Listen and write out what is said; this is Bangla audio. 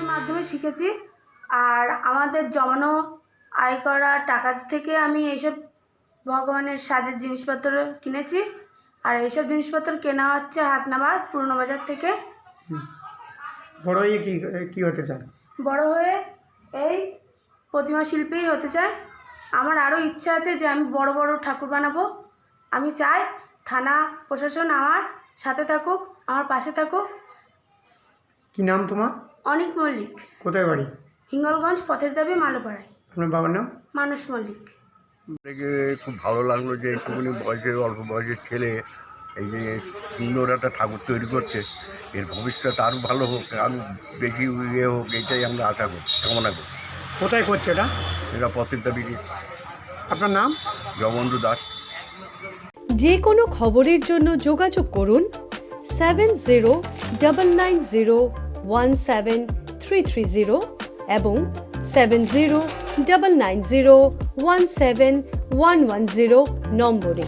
মাধ্যমে শিখেছি। আর আমাদের জমানো আয় করা টাকার থেকে আমি এইসব ভগবানের সাজের জিনিসপত্র কিনেছি। আর এইসব জিনিসপত্র কেনা হচ্ছে হাসনাবাদ পুরনো বাজার থেকে। বড় হয়ে কি হতে চান? বড় হয়ে এই প্রতিমা শিল্পী হতে চাই। আমার আরও ইচ্ছা আছে যে আমি বড় বড় ঠাকুর বানাবো। আমি চাই থানা প্রশাসন আমার সাথে থাকুক, আমার পাশে থাকুক। কি নাম তোমার? অনিক মল্লিক। কোথায় বাড়ি? হিঙ্গলগঞ্জ, পথের দাবি, মালোপাড়ায়। আপনার বাবার নাম? মানুষ মল্লিক। দেখে খুব ভালো লাগলো যে একটুখানি বয়সের অল্প বয়সের ছেলে এই যে সুন্দর একটা ঠাকুর তৈরি করছে। এর ভবিষ্যৎ আরও ভালো হোক, আরও বেশি ইয়ে হোক, এইটাই আমরা আশা করি, কামনা করি। কোথায় করছে এটা? এটা পথের দাবি। আপনার নাম? জগবন্ধু দাস। যে কোনো খবরের জন্য যোগাযোগ করুন 7099017330 এবং 7099017110 নম্বরে।